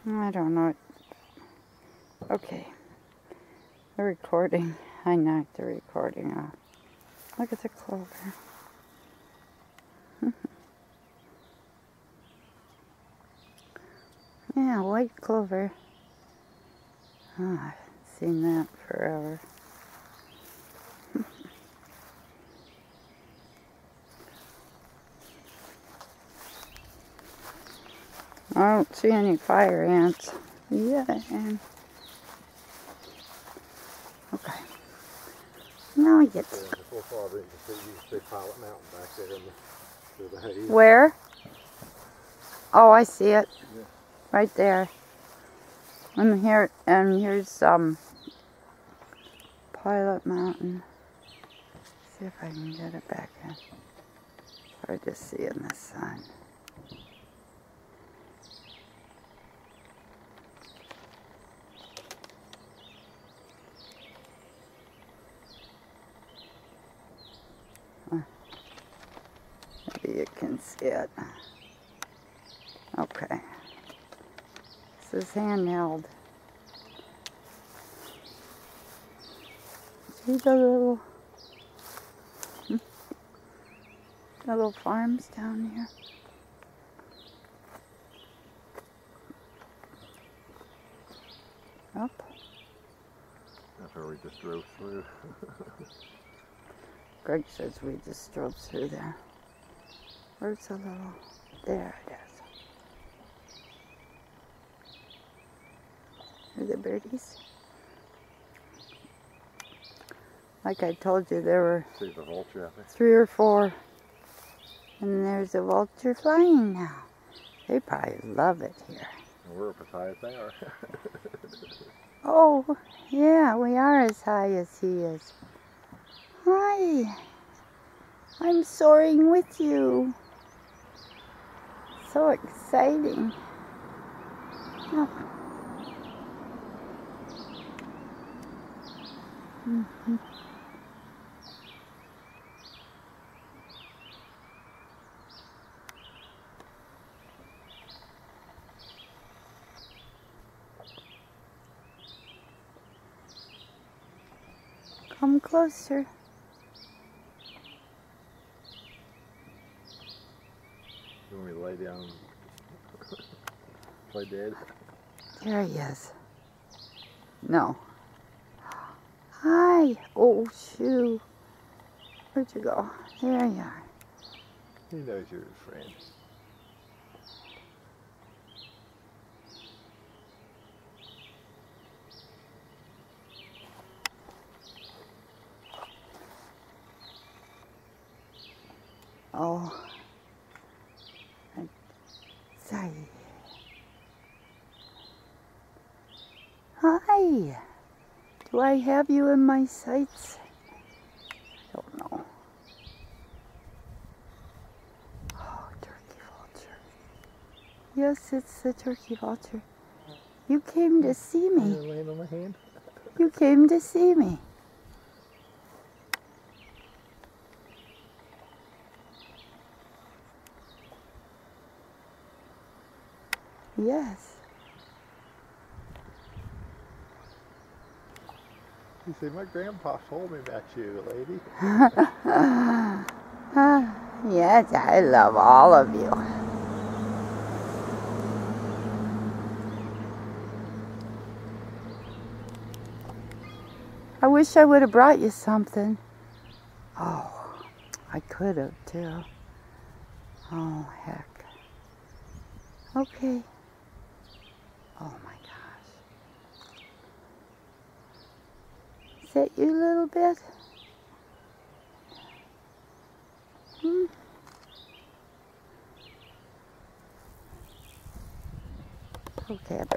I don't know. Okay. The recording. I knocked the recording off. Look at the clover. Yeah, white clover. Oh, I haven't seen that forever. I don't see any fire ants. Yeah, and okay. Now we get where? Oh, I see it. Yeah. Right there. And here's Pilot Mountain. See if I can get it back in. Hard to see in the sun. Maybe you can see it. Okay. This is handheld. See the little farms down here? Up. That's where we just drove through. Greg says we just drove through there. Where's the little... There it is. Are the birdies? Like I told you, there were See the vulture, I think. 3 or 4. And there's a vulture flying now. They probably love it here. And we're up as high as they are. Oh, yeah, we are as high as he is. Hi. I'm soaring with you. So exciting. Oh. Mm-hmm. Come closer. You want me to lay down and play dead? There he is. No. Hi. Oh, shoo. Where'd you go? There you are. He knows you're his friend. Oh. Sorry. Hi. Do I have you in my sights? I don't know. Oh, turkey vulture. Yes, it's the turkey vulture. You came to see me. You're laying on my hand? You came to see me. Yes. You see, my grandpa told me about you, lady. Yes, I love all of you. I wish I would have brought you something. Oh, I could have too. Oh, heck. Okay. Oh my gosh. Is that you a little bit? Okay, I better